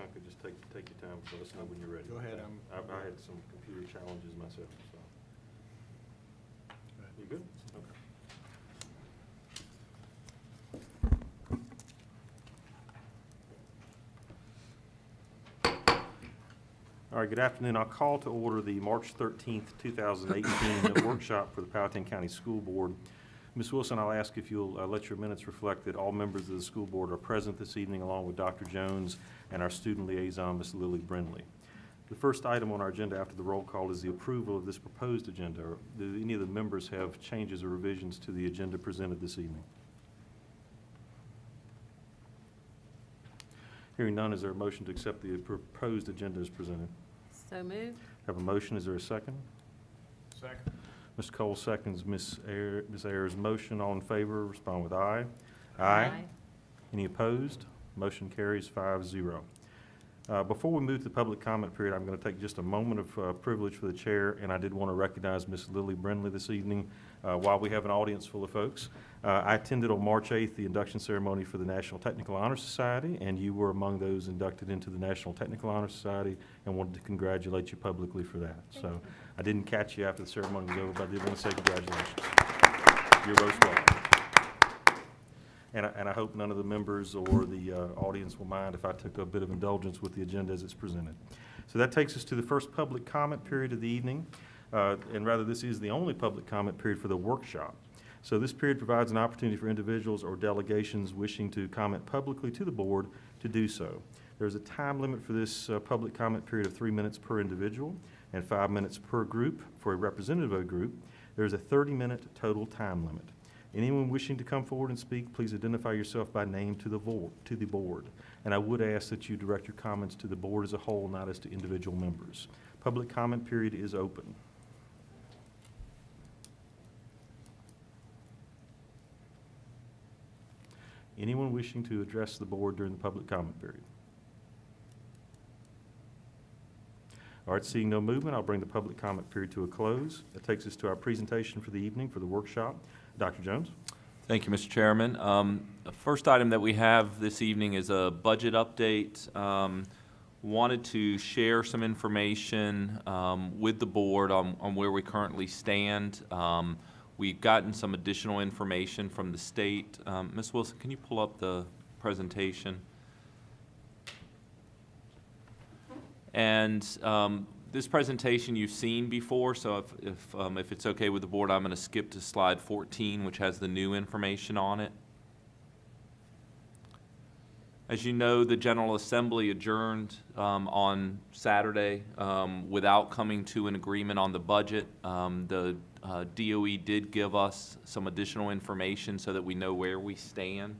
Bianca, just take your time, so let us know when you're ready. Go ahead, I had some computer challenges myself, so. You good? Okay. All right, good afternoon. I'll call to order the March 13th, 2018 workshop for the Powhatan County School Board. Ms. Wilson, I'll ask if you'll let your minutes reflect that all members of the school board are present this evening, along with Dr. Jones and our student liaison, Ms. Lily Brindley. The first item on our agenda after the roll call is the approval of this proposed agenda. Do any of the members have changes or revisions to the agenda presented this evening? Hearing none, is there a motion to accept the proposed agenda as presented? So moved. Have a motion, is there a second? Second. Mr. Cole seconds Ms. Ayers' motion. All in favor, respond with aye. Any opposed? Motion carries 5-0. Before we move to the public comment period, I'm going to take just a moment of privilege for the chair, and I did want to recognize Ms. Lily Brindley this evening while we have an audience full of folks. I attended on March 8th the induction ceremony for the National Technical Honor Society, and you were among those inducted into the National Technical Honor Society, and wanted to congratulate you publicly for that. So I didn't catch you after the ceremony was over, but I did want to say congratulations. You're most welcome. And I hope none of the members or the audience will mind if I took a bit of indulgence with the agenda as it's presented. So that takes us to the first public comment period of the evening. And rather, this is the only public comment period for the workshop. So this period provides an opportunity for individuals or delegations wishing to comment publicly to the board to do so. There's a time limit for this public comment period of 3 minutes per individual and 5 minutes per group for a representative of a group. There's a 30-minute total time limit. Anyone wishing to come forward and speak, please identify yourself by name to the board. And I would ask that you direct your comments to the board as a whole, not as to individual members. Public comment period is open. Anyone wishing to address the board during the public comment period? All right, seeing no movement, I'll bring the public comment period to a close. That takes us to our presentation for the evening for the workshop. Dr. Jones? Thank you, Mr. Chairman. The first item that we have this evening is a budget update. Wanted to share some information with the board on where we currently stand. We've gotten some additional information from the state. Ms. Wilson, can you pull up the presentation? And this presentation you've seen before, so if it's okay with the board, I'm going to skip to slide 14, which has the new information on it. As you know, the General Assembly adjourned on Saturday without coming to an agreement on the budget. The DOE did give us some additional information so that we know where we stand.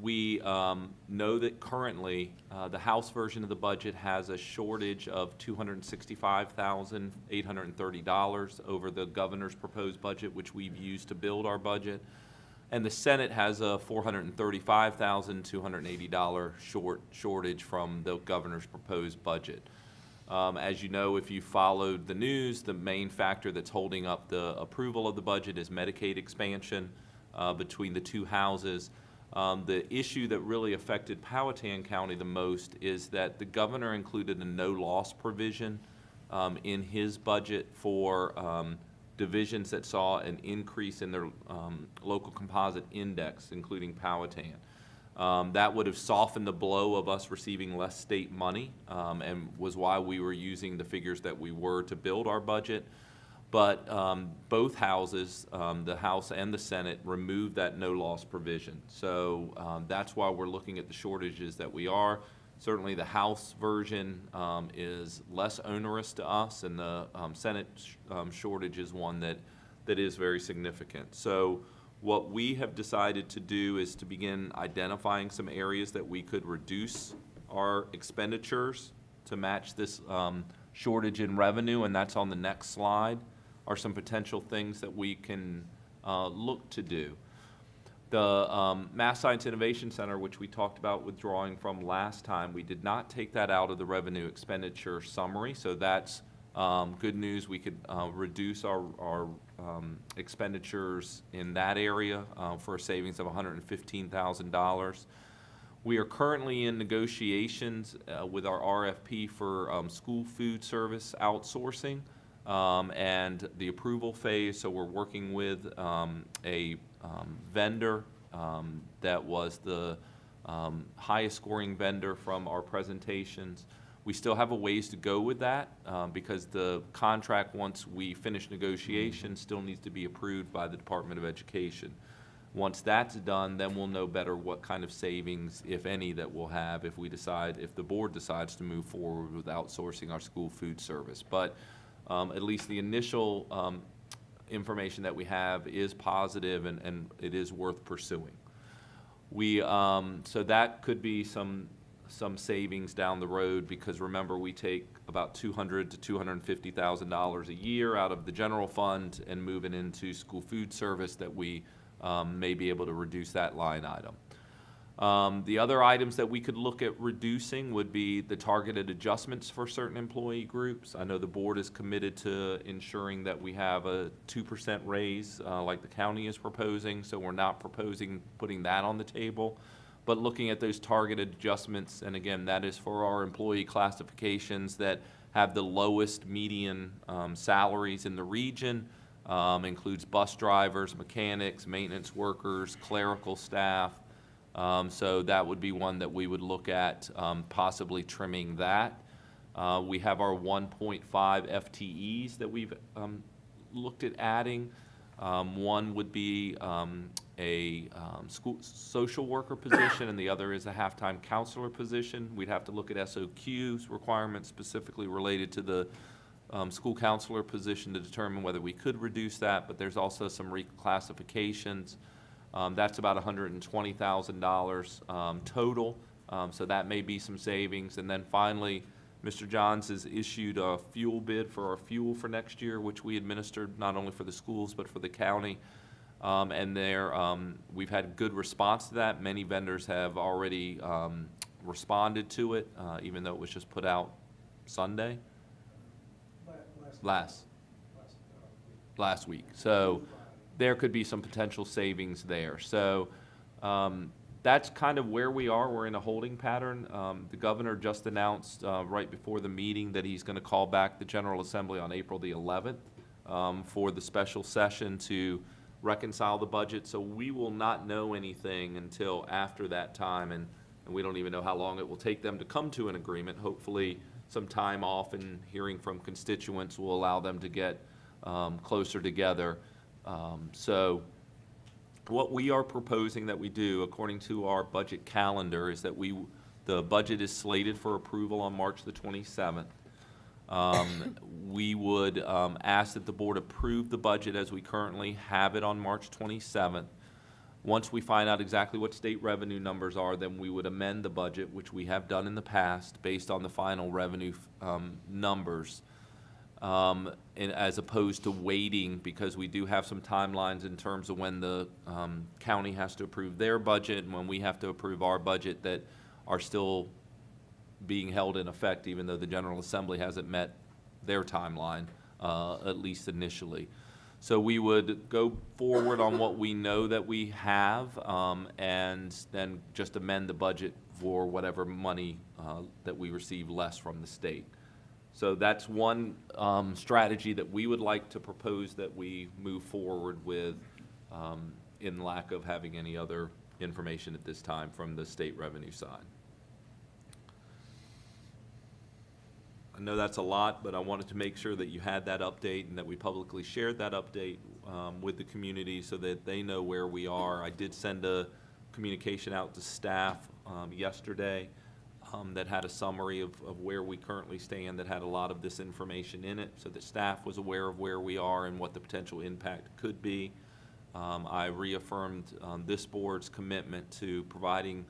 We know that currently the House version of the budget has a shortage of $265,830 over the governor's proposed budget, which we've used to build our budget. And the Senate has a $435,280 shortage from the governor's proposed budget. As you know, if you followed the news, the main factor that's holding up the approval of the budget is Medicaid expansion between the two houses. The issue that really affected Powhatan County the most is that the governor included a no-loss provision in his budget for divisions that saw an increase in their local composite index, including Powhatan. That would have softened the blow of us receiving less state money and was why we were using the figures that we were to build our budget. But both houses, the House and the Senate, removed that no-loss provision. So that's why we're looking at the shortages that we are. Certainly the House version is less onerous to us, and the Senate shortage is one that is very significant. So what we have decided to do is to begin identifying some areas that we could reduce our expenditures to match this shortage in revenue, and that's on the next slide, are some potential things that we can look to do. The Math Science Innovation Center, which we talked about withdrawing from last time, we did not take that out of the revenue expenditure summary, so that's good news. We could reduce our expenditures in that area for a savings of $115,000. We are currently in negotiations with our RFP for school food service outsourcing and the approval phase. So we're working with a vendor that was the highest scoring vendor from our presentations. We still have a ways to go with that because the contract, once we finish negotiations, still needs to be approved by the Department of Education. Once that's done, then we'll know better what kind of savings, if any, that we'll have if the board decides to move forward with outsourcing our school food service. But at least the initial information that we have is positive, and it is worth pursuing. So that could be some savings down the road, because remember, we take about $200,000 to $250,000 a year out of the general fund and move it into school food service that we may be able to reduce that line item. The other items that we could look at reducing would be the targeted adjustments for certain employee groups. I know the board is committed to ensuring that we have a 2% raise like the county is proposing, so we're not proposing putting that on the table. But looking at those targeted adjustments, and again, that is for our employee classifications that have the lowest median salaries in the region, includes bus drivers, mechanics, maintenance workers, clerical staff. So that would be one that we would look at possibly trimming that. We have our 1.5 FTEs that we've looked at adding. One would be a school social worker position, and the other is a half-time counselor position. We'd have to look at SOQ's requirements specifically related to the school counselor position to determine whether we could reduce that, but there's also some reclassifications. That's about $120,000 total, so that may be some savings. And then finally, Mr. Johns has issued a fuel bid for our fuel for next year, which we administered not only for the schools but for the county. And we've had good response to that. Many vendors have already responded to it, even though it was just put out Sunday? Last week. So there could be some potential savings there. So that's kind of where we are. We're in a holding pattern. The governor just announced right before the meeting that he's going to call back the General Assembly on April the 11th for the special session to reconcile the budget. So we will not know anything until after that time, and we don't even know how long it will take them to come to an agreement. Hopefully some time off and hearing from constituents will allow them to get closer together. So what we are proposing that we do, according to our budget calendar, is that the budget is slated for approval on March the 27th. We would ask that the board approve the budget as we currently have it on March 27th. Once we find out exactly what state revenue numbers are, then we would amend the budget, which we have done in the past, based on the final revenue numbers. And as opposed to waiting, because we do have some timelines in terms of when the county has to approve their budget and when we have to approve our budget that are still being held in effect, even though the General Assembly hasn't met their timeline, at least initially. So we would go forward on what we know that we have, and then just amend the budget for whatever money that we receive less from the state. So that's one strategy that we would like to propose that we move forward with in lack of having any other information at this time from the state revenue side. I know that's a lot, but I wanted to make sure that you had that update and that we publicly shared that update with the community so that they know where we are. I did send a communication out to staff yesterday that had a summary of where we currently stand, that had a lot of this information in it, so that staff was aware of where we are and what the potential impact could be. I reaffirmed this board's commitment to providing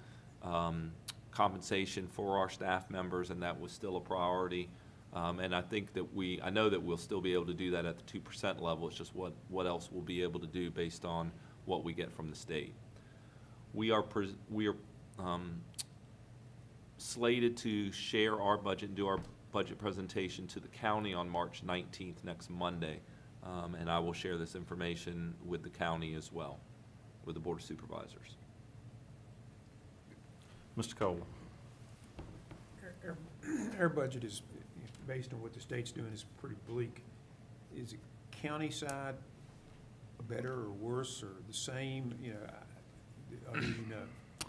compensation for our staff members, and that was still a priority. And I think that I know that we'll still be able to do that at the 2% level. It's just what else we'll be able to do based on what we get from the state. We are slated to share our budget and do our budget presentation to the county on March 19th, next Monday. And I will share this information with the county as well, with the Board of Supervisors. Mr. Cole? Our budget is, based on what the state's doing, is pretty bleak. Is it county side better or worse or the same, or do you know?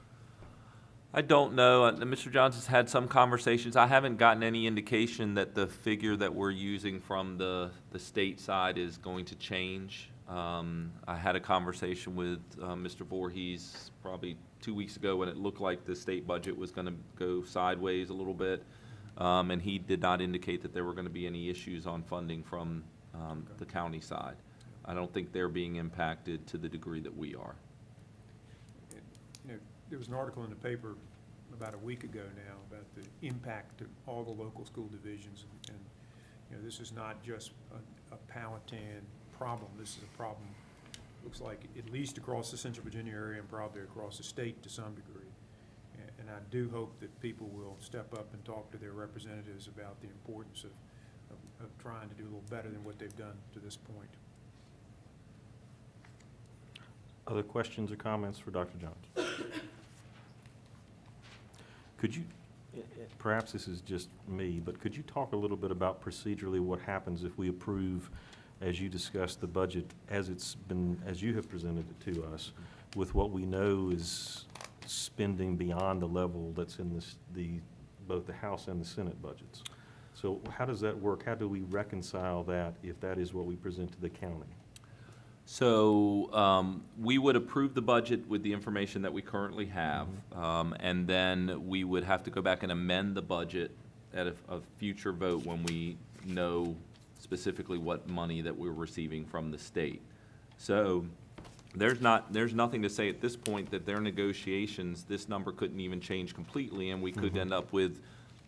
I don't know. Mr. Johnson's had some conversations. I haven't gotten any indication that the figure that we're using from the state side is going to change. I had a conversation with Mr. Voorhees probably 2 weeks ago when it looked like the state budget was going to go sideways a little bit. And he did not indicate that there were going to be any issues on funding from the county side. I don't think they're being impacted to the degree that we are. There was an article in the paper about a week ago now about the impact of all the local school divisions. And this is not just a Powhatan problem. This is a problem, looks like, at least across the Central Virginia area and probably across the state to some degree. And I do hope that people will step up and talk to their representatives about the importance of trying to do a little better than what they've done to this point. Other questions or comments for Dr. Jones? Could you, perhaps this is just me, but could you talk a little bit about procedurally what happens if we approve, as you discussed, the budget as as you have presented it to us, with what we know is spending beyond the level that's in both the House and the Senate budgets? So how does that work? How do we reconcile that if that is what we present to the county? So we would approve the budget with the information that we currently have, and then we would have to go back and amend the budget at a future vote when we know specifically what money that we're receiving from the state. So there's nothing to say at this point that their negotiations, this number couldn't even change completely, and we could end up with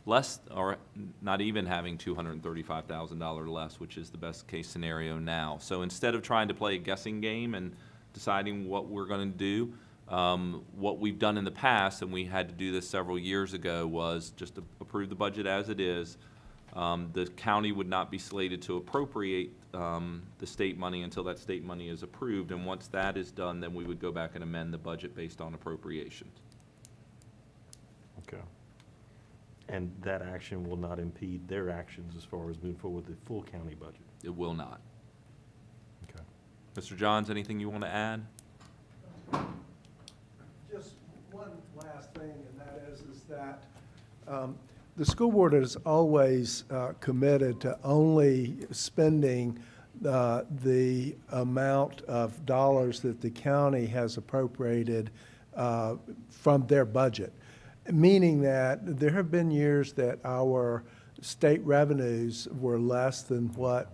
less, or not even having $235,000 less, which is the best case scenario now. So instead of trying to play a guessing game and deciding what we're going to do, what we've done in the past, and we had to do this several years ago, was just to approve the budget as it is. The county would not be slated to appropriate the state money until that state money is approved, and once that is done, then we would go back and amend the budget based on appropriations. Okay. And that action will not impede their actions as far as moving forward with the full county budget? It will not. Okay. Mr. Johns, anything you want to add? Just one last thing, and that is that the school board is always committed to only spending the amount of dollars that the county has appropriated from their budget, meaning that there have been years that our state revenues were less than what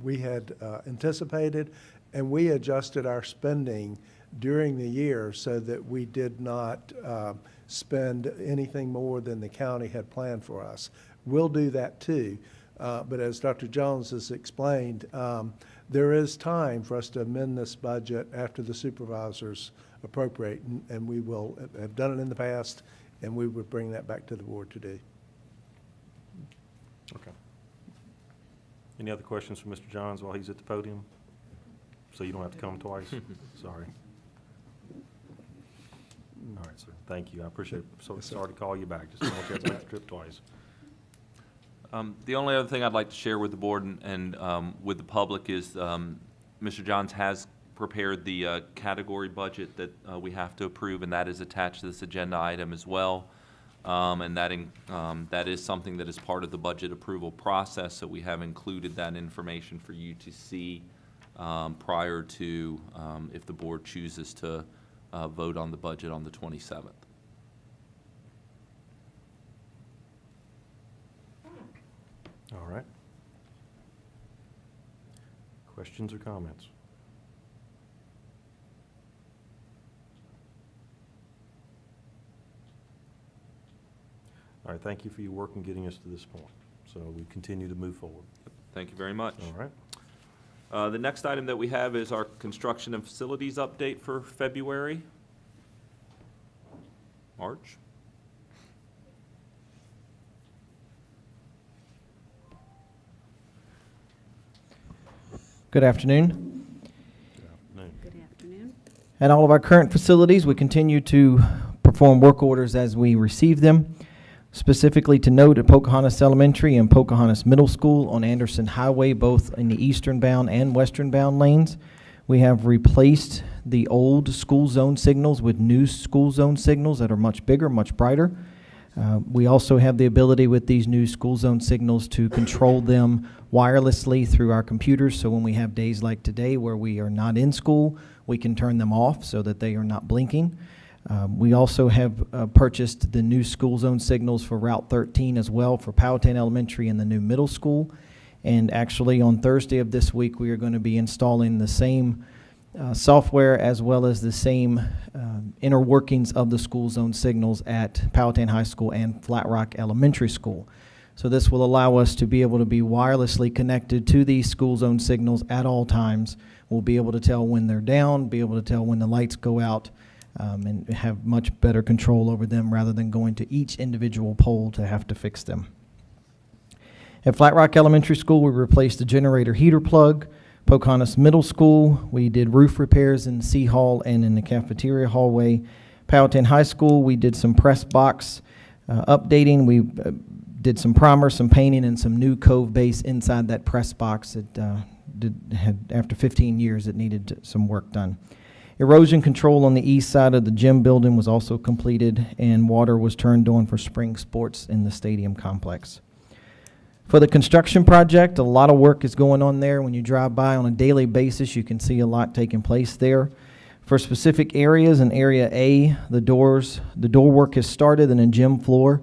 we had anticipated, and we adjusted our spending during the year so that we did not spend anything more than the county had planned for us. We'll do that too, but as Dr. Jones has explained, there is time for us to amend this budget after the supervisors appropriate, and we will have done it in the past, and we would bring that back to the board to do. Okay. Any other questions for Mr. Johns while he's at the podium? So you don't have to come twice? Sorry. All right, sir. Thank you. I appreciate it. So sorry to call you back. Just don't want you to have to trip twice. The only other thing I'd like to share with the board and with the public is Mr. Johns has prepared the category budget that we have to approve, and that is attached to this agenda item as well. And that is something that is part of the budget approval process, so we have included that information for you to see prior to if the board chooses to vote on the budget on the 27th. All right. Questions or comments? All right, thank you for your work in getting us to this point. So we continue to move forward. Thank you very much. All right. The next item that we have is our construction and facilities update for February. March. Good afternoon. Good afternoon. Good afternoon. At all of our current facilities, we continue to perform work orders as we receive them. Specifically to note, at Pocahontas Elementary and Pocahontas Middle School on Anderson Highway, both in the eastern bound and western bound lanes, we have replaced the old school zone signals with new school zone signals that are much bigger, much brighter. We also have the ability with these new school zone signals to control them wirelessly through our computers. So when we have days like today where we are not in school, we can turn them off so that they are not blinking. We also have purchased the new school zone signals for Route 13 as well for Powhatan Elementary and the new middle school. And actually on Thursday of this week, we are going to be installing the same software as well as the same inner workings of the school zone signals at Powhatan High School and Flat Rock Elementary School. So this will allow us to be able to be wirelessly connected to these school zone signals at all times. We'll be able to tell when they're down, be able to tell when the lights go out, and have much better control over them rather than going to each individual pole to have to fix them. At Flat Rock Elementary School, we replaced the generator heater plug. Pocahontas Middle School, we did roof repairs in C Hall and in the cafeteria hallway. Powhatan High School, we did some press box updating. We did some primer, some painting, and some new cove base inside that press box. It after 15 years, it needed some work done. Erosion control on the east side of the gym building was also completed, and water was turned on for spring sports in the stadium complex. For the construction project, a lot of work is going on there. When you drive by on a daily basis, you can see a lot taking place there. For specific areas, in Area A, the door work has started in the gym floor.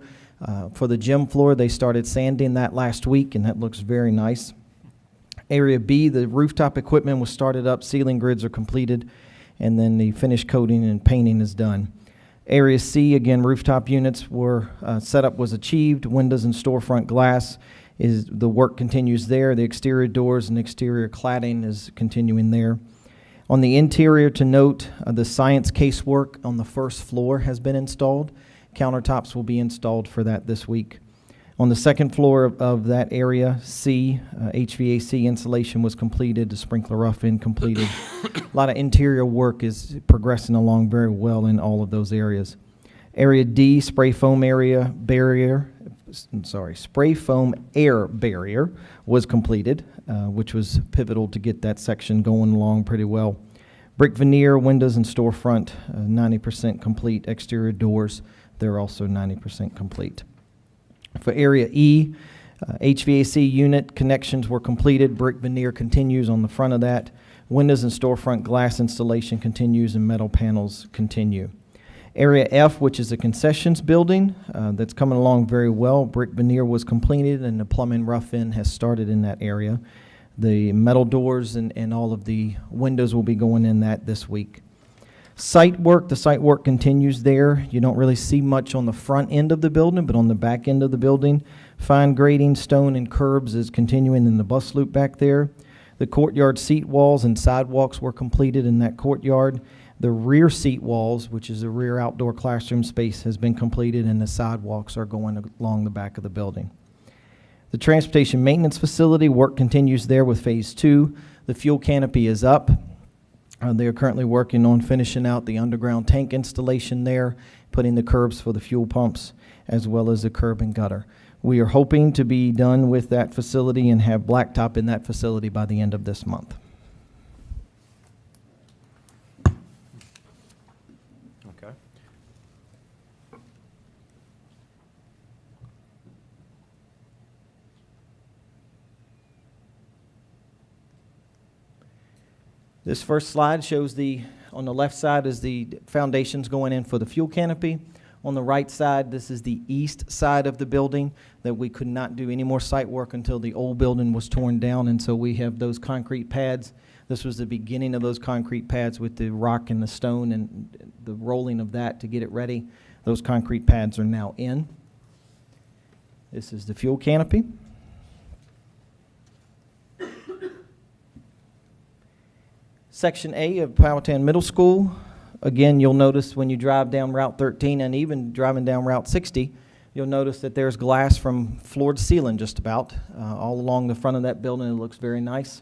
For the gym floor, they started sanding that last week, and that looks very nice. Area B, the rooftop equipment was started up, ceiling grids are completed, and then the finish coating and painting is done. Area C, again, rooftop units were, setup was achieved, windows and storefront glass. The work continues there. The exterior doors and exterior cladding is continuing there. On the interior, to note, the science casework on the first floor has been installed. Countertops will be installed for that this week. On the second floor of that area, C, HVAC insulation was completed, the sprinkler rough-in completed. A lot of interior work is progressing along very well in all of those areas. Area D, spray foam air barrier was completed, which was pivotal to get that section going along pretty well. Brick veneer, windows and storefront, 90% complete. Exterior doors, they're also 90% complete. For Area E, HVAC unit connections were completed. Brick veneer continues on the front of that. Windows and storefront glass installation continues, and metal panels continue. Area F, which is a concessions building, that's coming along very well. Brick veneer was completed, and the plumbing rough-in has started in that area. The metal doors and all of the windows will be going in that this week. The site work continues there. You don't really see much on the front end of the building, but on the back end of the building, fine grading, stone, and curbs is continuing in the bus loop back there. The courtyard seat walls and sidewalks were completed in that courtyard. The rear seat walls, which is the rear outdoor classroom space, has been completed, and the sidewalks are going along the back of the building. The transportation maintenance facility, work continues there with phase 2. The fuel canopy is up. They are currently working on finishing out the underground tank installation there, putting the curbs for the fuel pumps, as well as the curb and gutter. We are hoping to be done with that facility and have blacktop in that facility by the end of this month. Okay. This first slide shows on the left side is the foundations going in for the fuel canopy. On the right side, this is the east side of the building that we could not do any more site work until the old building was torn down, and so we have those concrete pads. This was the beginning of those concrete pads with the rock and the stone and the rolling of that to get it ready. Those concrete pads are now in. This is the fuel canopy. Section A of Powhatan Middle School. Again, you'll notice when you drive down Route 13 and even driving down Route 60, you'll notice that there's glass from floor to ceiling just about all along the front of that building. It looks very nice.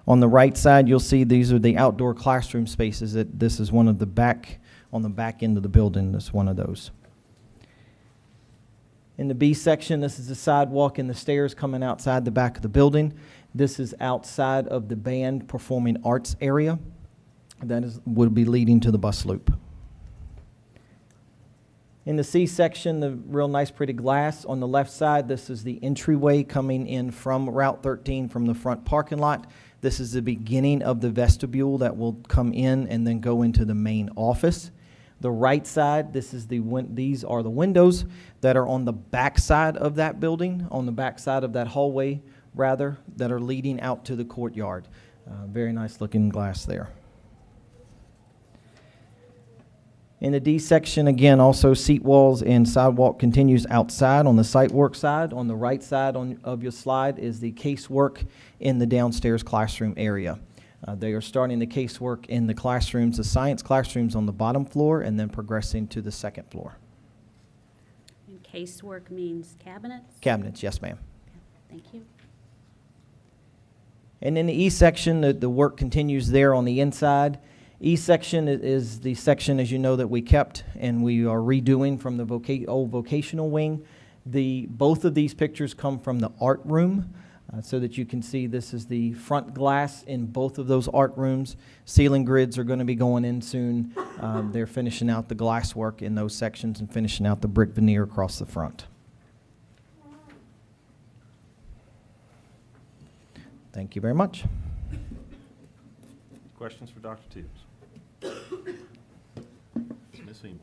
On the right side, you'll see these are the outdoor classroom spaces. This is one of the back on the back end of the building. That's one of those. In the B section, this is the sidewalk and the stairs coming outside the back of the building. This is outside of the band performing arts area. That would be leading to the bus loop. In the C section, the real nice pretty glass on the left side, this is the entryway coming in from Route 13 from the front parking lot. This is the beginning of the vestibule that will come in and then go into the main office. The right side, these are the windows that are on the back side of that building, on the back side of that hallway, rather, that are leading out to the courtyard. Very nice looking glass there. In the D section, again, also seat walls and sidewalk continues outside on the site work side. On the right side of your slide is the casework in the downstairs classroom area. They are starting the casework in the classrooms, the science classrooms on the bottom floor, and then progressing to the second floor. And casework means cabinets? Cabinets, yes, ma'am. Thank you. And in the E section, the work continues there on the inside. E section is the section, as you know, that we kept and we are redoing from the old vocational wing. Both of these pictures come from the art room, so that you can see this is the front glass in both of those art rooms. Ceiling grids are going to be going in soon. They're finishing out the glass work in those sections and finishing out the brick veneer across the front. Thank you very much. Questions for Dr. Tibbs? Ms. Eames.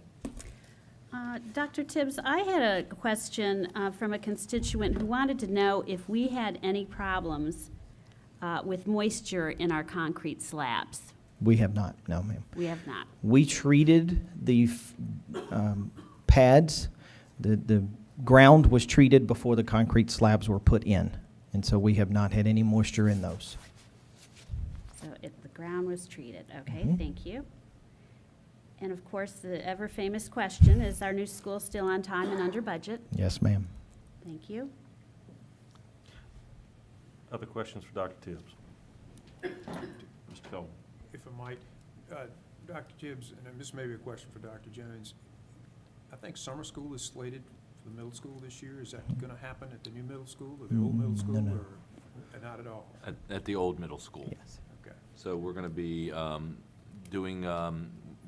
Dr. Tibbs, I had a question from a constituent who wanted to know if we had any problems with moisture in our concrete slabs. We have not, no, ma'am. We have not. We treated the pads, the ground was treated before the concrete slabs were put in, and so we have not had any moisture in those. So the ground was treated. Okay, Mhm. thank you. And of course, the ever-famous question, is our new school still on time and under budget? Yes, ma'am. Thank you. Other questions for Dr. Tibbs? Mr. Cole. If I might, Dr. Tibbs, and this may be a question for Dr. Jones, I think summer school is slated for the middle school this year. Is that going to happen at the new middle school or the old middle school? no. Or not at all? At the old middle school. Yes. Okay. So we're going to be doing,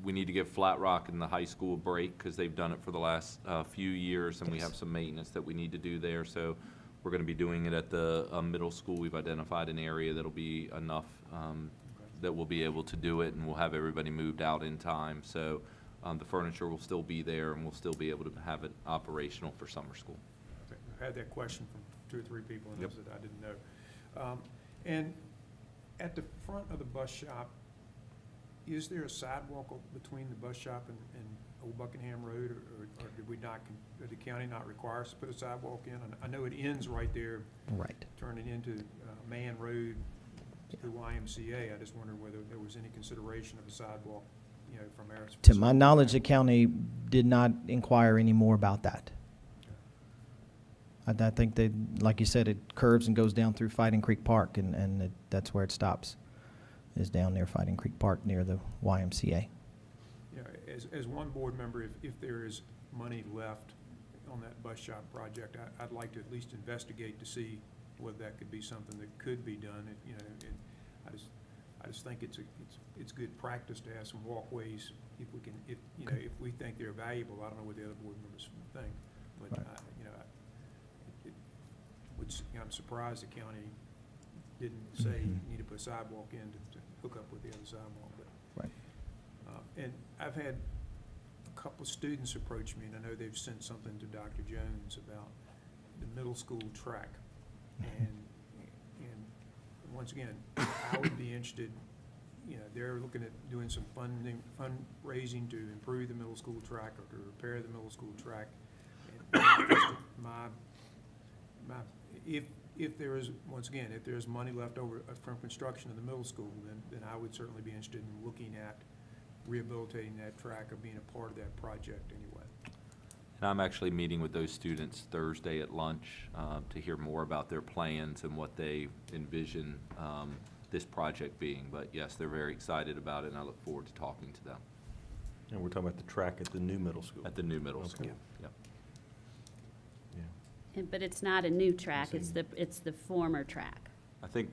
we need to give Flat Rock and the high school a break because they've done it for the last few years, and we have some maintenance that we need to do there. So we're going to be doing it at the middle school. We've identified an area that'll be enough that we'll be able to do it, and we'll have everybody moved out in time. So the furniture will still be there, and we'll still be able to have it operational for summer school. Okay. I had that question from 2 or 3 people, and Yep. those that I didn't know. And at the front of the bus shop, is there a sidewalk between the bus shop and Old Buckingham Road, or did we not, did the county not require us to put a sidewalk in? And I know it ends right there, Right. turning into Man Road to the YMCA. I just wondered whether there was any consideration of a sidewalk, from our. To my knowledge, the county did not inquire any more about that. I think they, like you said, it curves and goes down through Fighting Creek Park, and that's where it stops, is down near Fighting Creek Park near the YMCA. As one board member, if there is money left on that bus shop project, I'd like to at least investigate to see whether that could be something that could be done. I just think it's good practice to have some walkways if we can, if we think they're valuable. I don't know what the other board members think, but Right. I'm surprised the county didn't say you Mhm. need to put a sidewalk in to hook up with the other sidewalk. But Right. and I've had a couple of students approach me, and I know they've sent something to Dr. Jones about the middle school track. And once again, I would be interested, they're looking at doing some fundraising to improve the middle school track or to repair the middle school track. And if there is, once again, if there's money left over from construction of the middle school, then I would certainly be interested in looking at rehabilitating that track or being a part of that project anyway. And I'm actually meeting with those students Thursday at lunch to hear more about their plans and what they envision this project being. But yes, they're very excited about it, and I look forward to talking to them. And we're talking about the track at the new middle school. at the new middle Okay. school. Yep. Yeah. But it's not a new track, it's the former track. I think,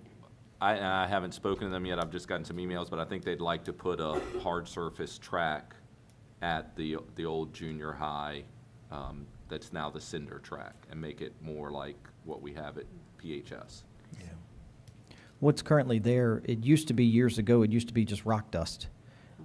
I haven't spoken to them yet, I've just gotten some emails, but I think they'd like to put a hard surface track at the old junior high, that's now the cinder track, and make it more like what we have at PHS. Yeah. What's currently there, it used to be years ago, it used to be just rock dust.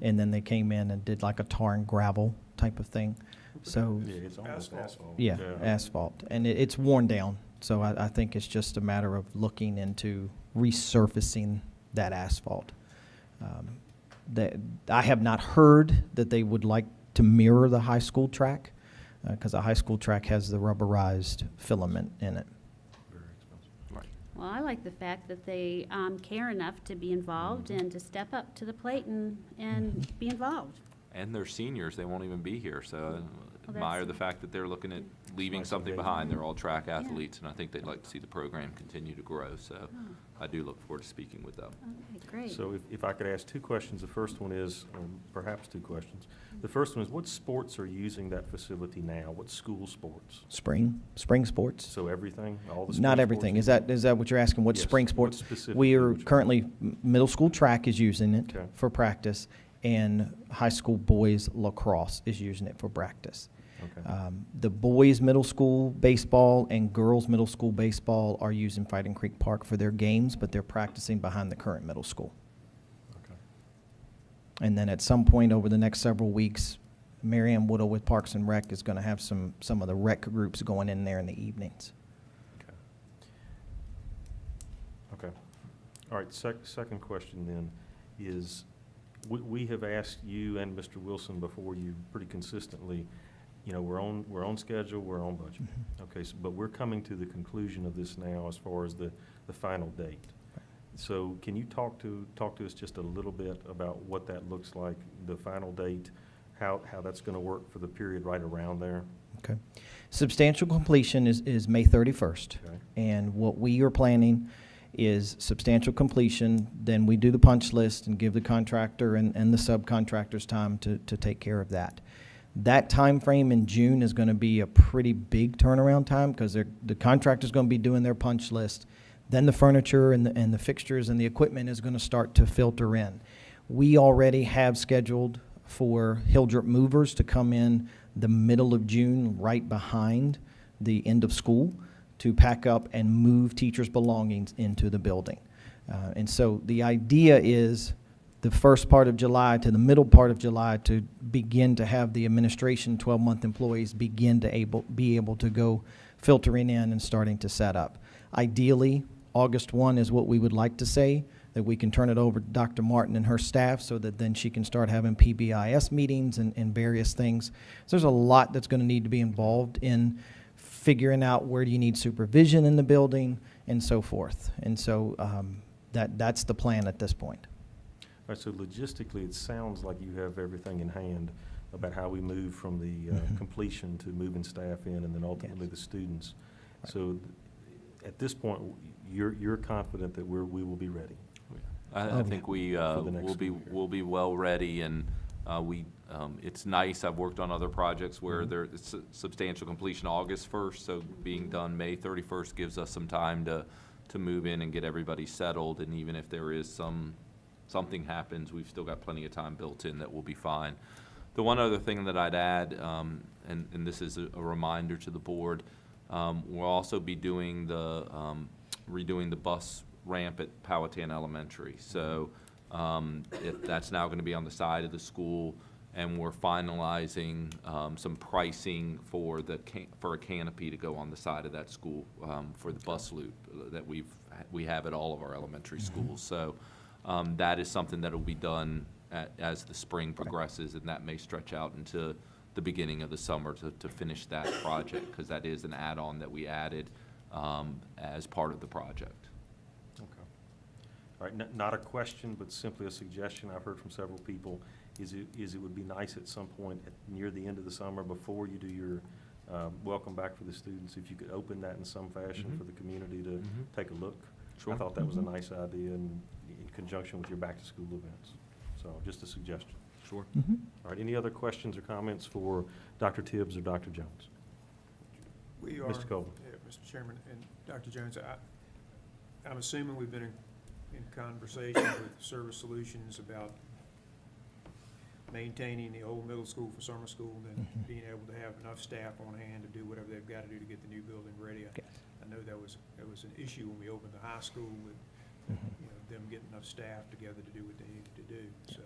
And then they came in and did like a tar and gravel type of thing. So, Yeah, it's almost Asphalt. asphalt. yeah, asphalt. And it's worn down. So I think it's just a matter of looking into resurfacing that asphalt. That, I have not heard that they would like to mirror the high school track, because the high school track has the rubberized filament in it. Very expensive. Right. Well, I like the fact that they care enough to be involved and to step up to the plate and be involved. And they're seniors, they won't even be here, so I Well, admire that's- the fact that they're looking at leaving nice something engagement. behind. They're all track athletes, and I think they'd like to see the program continue to grow, so I do look forward to speaking with them. Okay, great. So if I could ask two questions, the first one is, or perhaps two questions. The first one is, what sports are using that facility now? What school sports? Spring sports? So everything, all the. Not spring everything. sports? Is that what you're asking? What Yes. spring What sports? specifically We are would you- currently, middle school track is using it Okay. for practice, and high school boys lacrosse is using it for practice. Okay. The boys' middle school baseball and girls' middle school baseball are using Fighting Creek Park for their games, but they're practicing behind the current middle school. Okay. And then at some point over the next several weeks, Marianne Woodall with Parks and Rec is going to have some of the rec groups going in there in the evenings. Okay. Okay. All right, second question then is, we have asked you and Mr. Wilson before you pretty consistently, you know, we're on schedule, we're on budget. Okay, but we're coming to the conclusion of this now as far as the final date. So can you talk to us just a little bit about what that looks like, the final date, how that's going to work for the period right around there? Okay. Substantial completion is May 31st. Okay. And what we are planning is substantial completion, then we do the punch list and give the contractor and the subcontractors time to take care of that. That time frame in June is going to be a pretty big turnaround time, because the contractor's going to be doing their punch list. Then the furniture and the fixtures and the equipment is going to start to filter in. We already have scheduled for Hildreth Movers to come in the middle of June, right behind the end of school, to pack up and move teachers' belongings into the building. And so the idea is the first part of July to the middle part of July to begin to have the administration 12-month employees begin to be able to go filtering in and starting to set up. Ideally, August 1 is what we would like to say, that we can turn it over to Dr. Martin and her staff so that then she can start having PBIS meetings and various things. So there's a lot that's going to need to be involved in figuring out where do you need supervision in the building and so forth. And so that's the plan at this point. All right, so logistically, it sounds like you have everything in hand about how we move from the completion to moving staff in and then ultimately the students. Right. So at this point, you're confident that we will be ready? I think we For the next will be school year. will be well ready, and it's nice. I've worked on other projects where there's substantial completion August 1st, so being done May 31st gives us some time to move in and get everybody settled. And even if there is something happens, we've still got plenty of time built in that will be fine. The one other thing that I'd add, and this is a reminder to the board, we'll also be doing redoing the bus ramp at Powhatan Elementary. So that's now going to be on the side of the school, and we're finalizing some pricing for a canopy to go on the side of that school for the bus loop that we have at all of our elementary schools. So that is something that will be done as the spring progresses, and that may stretch out into the beginning of the summer to finish that project, because that is an add-on that we added as part of the project. Okay. All right, not a question, but simply a suggestion I've heard from several people, is it would be nice at some point near the end of the summer, before you do your welcome back for the students, if you could open that in some fashion for the community to take a look. Sure. I thought that was a nice idea in conjunction with your back-to-school events. So just a suggestion. Sure. All right, any other questions or comments for Dr. Tibbs or Dr. Jones? We are. Mr. Colvin. Yeah, Mr. Chairman, and Dr. Jones, I'm assuming we've been in conversation with Service Solutions about maintaining the old middle school for summer school, and then being able to have enough staff on hand to do whatever they've got to do to get the new building ready. I know that was an issue when we opened the high school with, them getting enough staff together to do what they needed to do, so.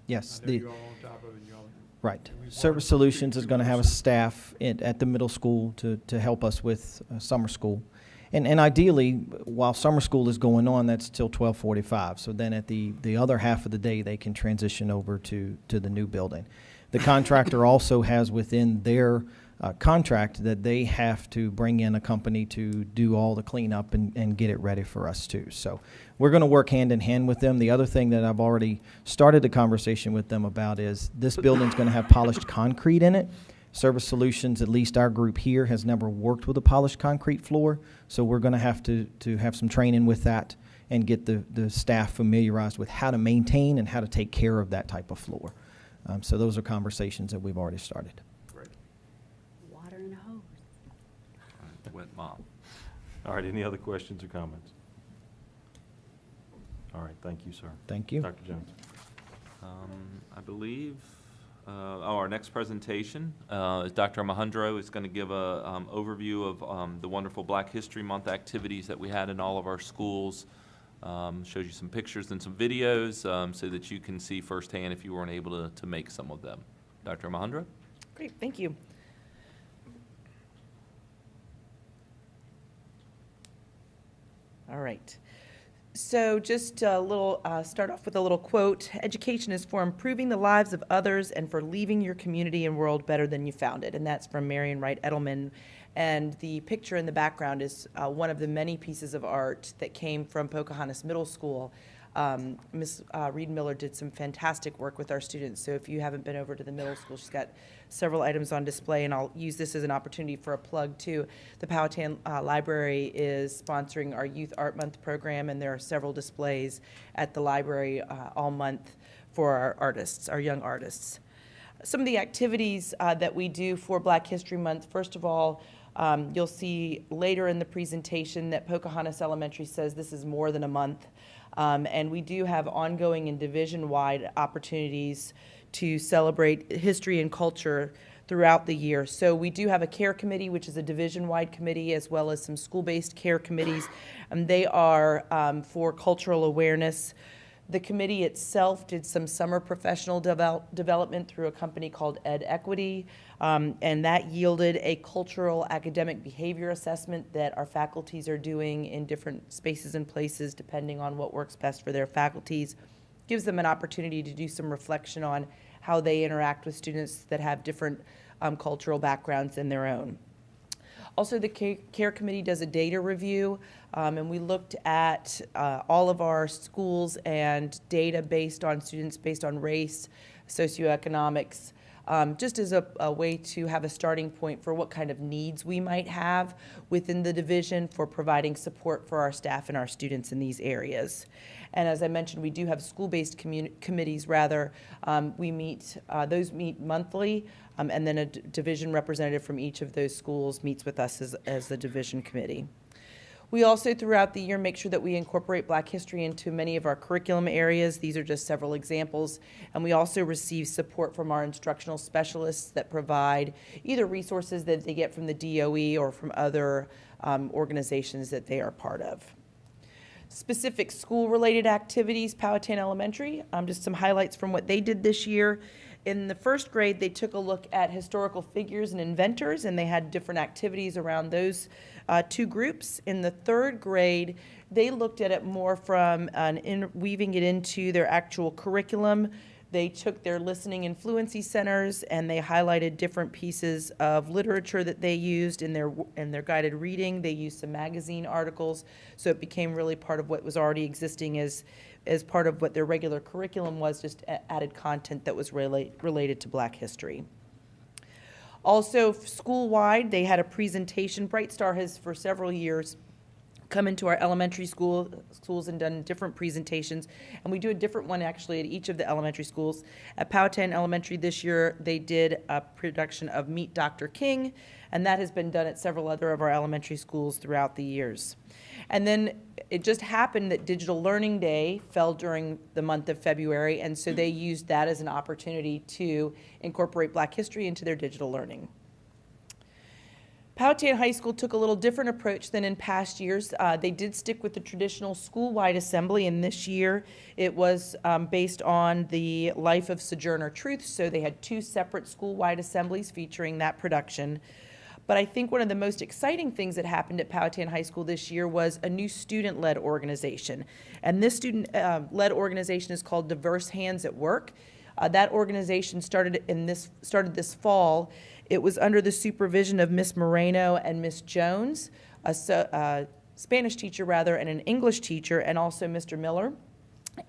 Yes, I know the, you're all on top of it, and y'all. right. and we Service wanted Solutions is going to have a us- staff at the middle school to help us with summer school. And ideally, while summer school is going on, that's till 12:45. So then at the other half of the day, they can transition over to the new building. The contractor also has within their contract that they have to bring in a company to do all the cleanup and get it ready for us too. So we're going to work hand in hand with them. The other thing that I've already started a conversation with them about is this building's going to have polished concrete in it. Service Solutions, at least our group here, has never worked with a polished concrete floor, so we're going to have to have some training with that and get the staff familiarized with how to maintain and how to take care of that type of floor. So those are conversations that we've already started. Great. Water and a hose. Wet mom. All right, any other questions or comments? All right, thank you, sir. Thank you. Dr. Jones. I believe, our next presentation is Dr. Mahendra is going to give a overview of the wonderful Black History Month activities that we had in all of our schools. Shows you some pictures and some videos so that you can see firsthand if you weren't able to make some of them. Dr. Mahendra? Great, thank you. All right. So just a little, start off with a little quote. Education is for improving the lives of others and for leaving your community and world better than you found it. And that's from Marion Wright Edelman. And the picture in the background is one of the many pieces of art that came from Pocahontas Middle School. Ms. Reed Miller did some fantastic work with our students. So if you haven't been over to the middle school, she's got several items on display, and I'll use this as an opportunity for a plug too. The Powhatan Library is sponsoring our Youth Art Month program, and there are several displays at the library all month for our artists, our young artists. Some of the activities that we do for Black History Month, first of all, you'll see later in the presentation that Pocahontas Elementary says this is more than a month. And we do have ongoing and division-wide opportunities to celebrate history and culture throughout the year. So we do have a care committee, which is a division-wide committee, as well as some school-based care committees. They are for cultural awareness. The committee itself did some summer professional development through a company called Ed Equity, and that yielded a cultural academic behavior assessment that our faculties are doing in different spaces and places depending on what works best for their faculties. Gives them an opportunity to do some reflection on how they interact with students that have different cultural backgrounds than their own. Also, the care committee does a data review, and we looked at all of our schools and data based on students, based on race, socioeconomics, just as a way to have a starting point for what kind of needs we might have within the division for providing support for our staff and our students in these areas. And as I mentioned, we do have school-based committees, rather. We meet, those meet monthly, and then a division representative from each of those schools meets with us as the division committee. We also, throughout the year, make sure that we incorporate Black history into many of our curriculum areas. These are just several examples. And we also receive support from our instructional specialists that provide either resources that they get from the DOE or from other organizations that they are part of. Specific school-related activities, Powhatan Elementary, just some highlights from what they did this year. In the first grade, they took a look at historical figures and inventors, and they had different activities around those two groups. In the third grade, they looked at it more from weaving it into their actual curriculum. They took their listening and fluency centers, and they highlighted different pieces of literature that they used in their guided reading. They used some magazine articles, so it became really part of what was already existing as part of what their regular curriculum was, just added content that was related to Black history. Also, school-wide, they had a presentation. Bright Star has, for several years, come into our schools and done different presentations. And we do a different one actually at each of the elementary schools. At Powhatan Elementary this year, they did a production of Meet Dr. King, and that has been done at several other of our elementary schools throughout the years. And then it just happened that Digital Learning Day fell during the month of February, and so they used that as an opportunity to incorporate Black history into their digital learning. Powhatan High School took a little different approach than in past years. They did stick with the traditional school-wide assembly, and this year it was based on the life of Sojourner Truth, so they had 2 separate school-wide assemblies featuring that production. But I think one of the most exciting things that happened at Powhatan High School this year was a new student-led organization. And this student-led organization is called Diverse Hands at Work. That organization started this fall. It was under the supervision of Miss Moreno and Miss Jones, a Spanish teacher rather, and an English teacher, and also Mr. Miller.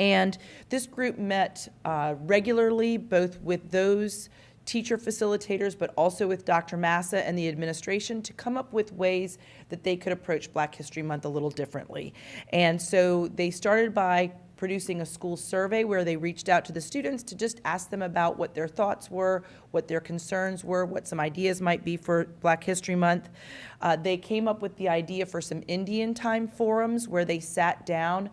And this group met regularly, both with those teacher facilitators, but also with Dr. Massa and the administration to come up with ways that they could approach Black History Month a little differently. And so they started by producing a school survey where they reached out to the students to just ask them about what their thoughts were, what their concerns were, what some ideas might be for Black History Month. They came up with the idea for some Indian time forums where they sat down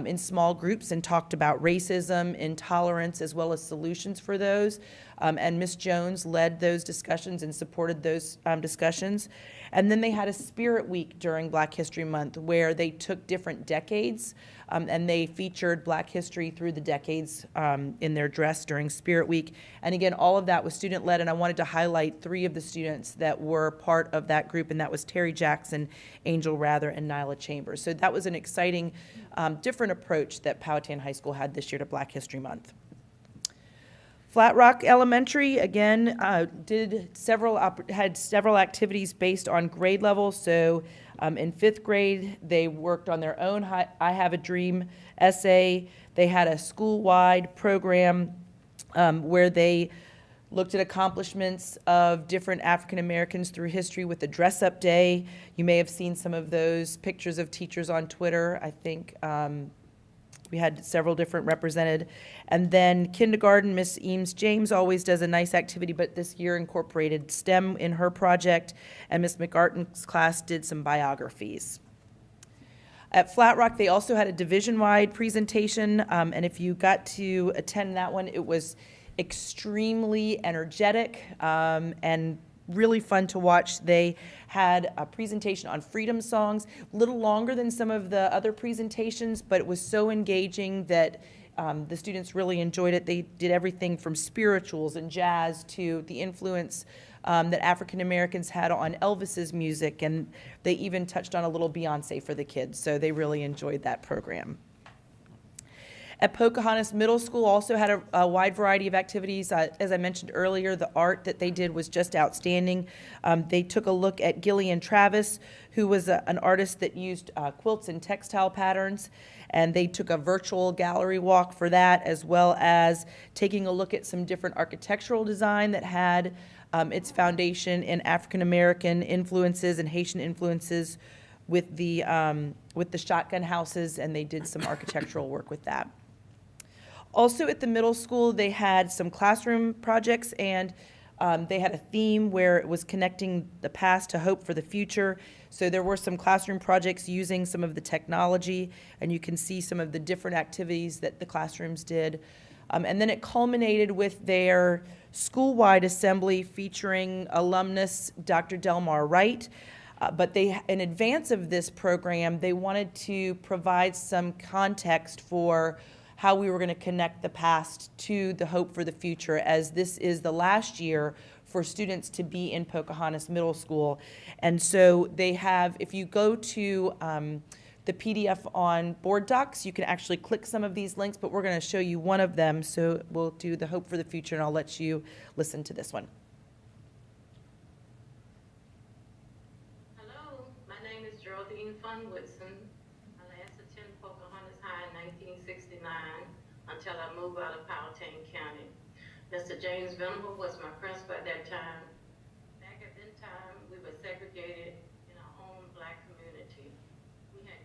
in small groups and talked about racism, intolerance, as well as solutions for those. And Ms. Jones led those discussions and supported those discussions. And then they had a Spirit Week during Black History Month where they took different decades and they featured Black history through the decades in their dress during Spirit Week. And again, all of that was student-led, and I wanted to highlight 3 of the students that were part of that group, and that was Terry Jackson, Angel Rather, and Nyla Chambers. So that was an exciting, different approach that Powhatan High School had this year to Black History Month. Flat Rock Elementary, again, had several activities based on grade level. So in 5th grade, they worked on their own I Have a Dream essay. They had a school-wide program where they looked at accomplishments of different African Americans through history with the dress-up day. You may have seen some of those pictures of teachers on Twitter. I think we had several different represented. And then kindergarten, Miss Eames James always does a nice activity, but this year incorporated STEM in her project, and Miss McArton's class did some biographies. At Flat Rock, they also had a division-wide presentation, and if you got to attend that one, it was extremely energetic and really fun to watch. They had a presentation on freedom songs, a little longer than some of the other presentations, but it was so engaging that the students really enjoyed it. They did everything from spirituals and jazz to the influence that African Americans had on Elvis's music, and they even touched on a little Beyonce for the kids, so they really enjoyed that program. At Pocahontas Middle School also had a wide variety of activities. As I mentioned earlier, the art that they did was just outstanding. They took a look at Gillian Travis, who was an artist that used quilts and textile patterns, and they took a virtual gallery walk for that, as well as taking a look at some different architectural design that had its foundation in African American influences and Haitian influences with the shotgun houses, and they did some architectural work with that. Also at the middle school, they had some classroom projects, and they had a theme where it was connecting the past to hope for the future. So there were some classroom projects using some of the technology, and you can see some of the different activities that the classrooms did. And then it culminated with their school-wide assembly featuring alumnus Dr. Delmar Wright. But they, in advance of this program, they wanted to provide some context for how we were going to connect the past to the hope for the future, as this is the last year for students to be in Pocahontas Middle School. And so they have, if you go to the PDF on Board Docs, you can actually click some of these links, but we're going to show you one of them. So we'll do the hope for the future, and I'll let you listen to this one. Hello, my name is Geraldine Fun Whitson. I last attended Pocahontas High in 1969 until I moved out of Powhatan County. Mr. James Venable was my principal at that time. Back at that time, we were segregated in our own black community. We had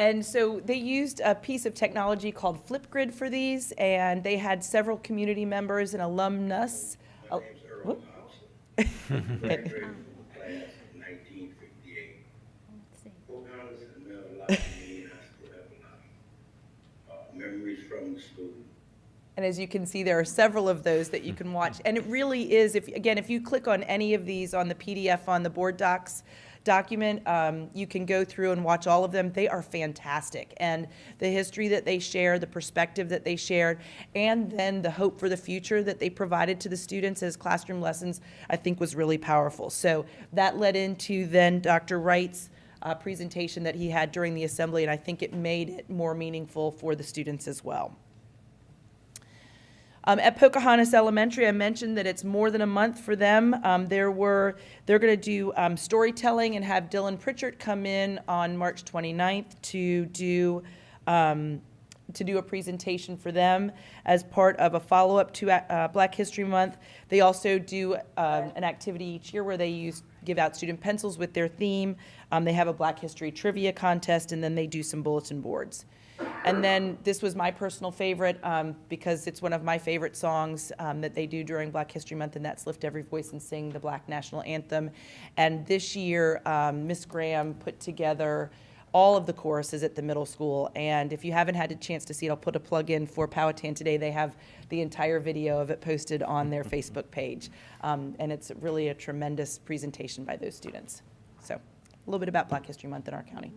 And so they used a piece of technology called Flipgrid for these, and they had several community members and alumnus. My name's Earl whoop. Thompson. Graduated from the class in 1958. Let's see. Pocahontas has meant a lot to me, and I still have a lot of memories from the school. And as you can see, there are several of those that you can watch. And it really is, if you click on any of these on the PDF on the board docs document, you can go through and watch all of them. They are fantastic. And the history that they share, the perspective that they shared, and then the hope for the future that they provided to the students as classroom lessons, I think was really powerful. So that led into then Dr. Wright's presentation that he had during the assembly, and I think it made it more meaningful for the students as well. At Pocahontas Elementary, I mentioned that it's more than a month for them. They're going to do storytelling and have Dylan Pritchard come in on March 29th to do a presentation for them as part of a follow-up to Black History Month. They also do an activity each year where they give out student pencils with their theme. They have a Black History trivia contest, and then they do some bulletin boards. And then this was my personal favorite because it's one of my favorite songs that they do during Black History Month, and that's Lift Every Voice and Sing the Black National Anthem. And this year, Miss Graham put together all of the choruses at the middle school. And if you haven't had a chance to see it, I'll put a plug in for Powhatan Today. They have the entire video of it posted on their Facebook page. And it's really a tremendous presentation by those students. So a little bit about Black History Month in our county.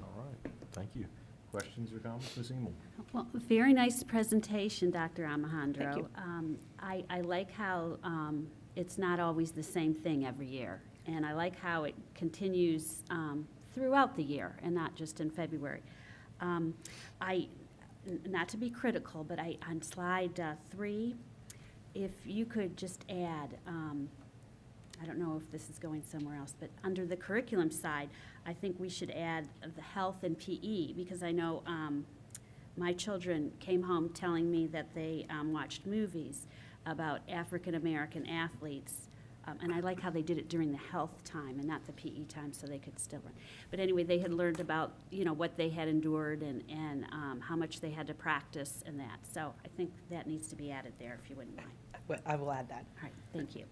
All right, thank you. Questions or comments, Ms. Emel? Well, very nice presentation, Dr. Alejandro. Thank you. I like how it's not always the same thing every year, and I like how it continues throughout the year and not just in February. Not to be critical, but on slide 3, if you could just add, I don't know if this is going somewhere else, but under the curriculum side, I think we should add the health and PE, because I know my children came home telling me that they watched movies about African-American athletes, and I like how they did it during the health time and not the PE time, so they could still run. But anyway, they had learned about, what they had endured and how much they had to practice and that. So I think that needs to be added there, if you wouldn't mind. I will add that. All right, thank you.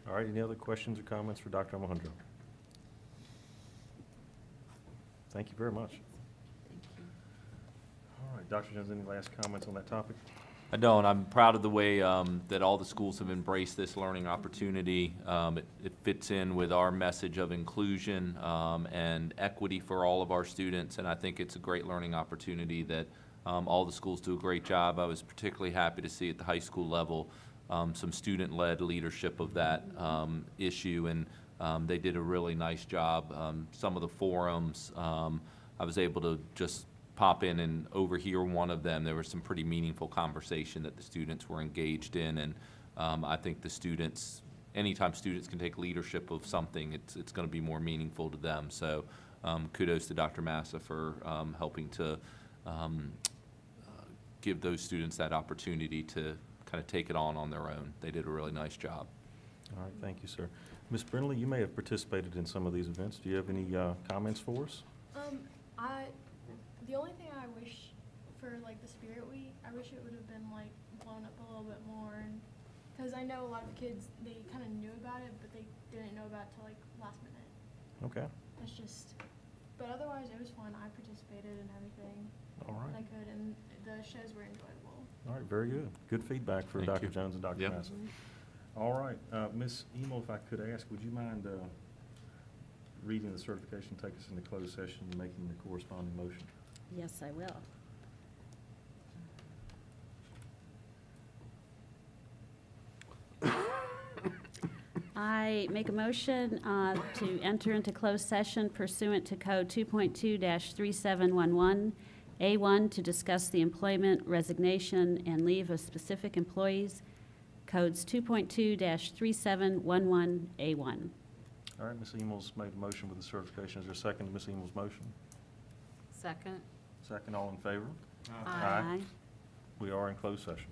All right, any other questions or comments for Dr. Alejandro? Thank you very much. All right, Dr. Jones, any last comments on that topic? I don't. I'm proud of the way that all the schools have embraced this learning opportunity. It fits in with our message of inclusion and equity for all of our students, and I think it's a great learning opportunity that all the schools do a great job. I was particularly happy to see at the high school level some student-led leadership of that issue, and they did a really nice job. Some of the forums, I was able to just pop in and overhear one of them. There was some pretty meaningful conversation that the students were engaged in, and I think the students, anytime students can take leadership of something, it's going to be more meaningful to them. So kudos to Dr. Massa for helping to give those students that opportunity to kind of take it on their own. They did a really nice job. All right, thank you, sir. Ms. Brindley, you may have participated in some of these events. Do you have any comments for us? The only thing I wish for like the Spirit Week, I wish it would have been like blown up a little bit more, and because I know a lot of kids, they kind of knew about it, but they didn't know about it till like last minute. Okay, That's just, but otherwise it was fun. I participated in everything all that I right. could, and the shows were enjoyable. All right, very good. Good feedback for Thank Dr. you. Jones and Dr. Yep. Massa. All right, Ms. Emo, if I could ask, would you mind reading the certification, take us into closed session, and making the corresponding motion? Yes, I will. I make a motion to enter into closed session pursuant to Code 2.2-3711, A1, to discuss the employment, resignation, and leave of specific employees, Codes 2.2-3711, A1. All right, Ms. Emel's made a motion with the certification. Is there a second to Ms. Emel's motion? Second. Second, all in favor? Aye. We are in closed session.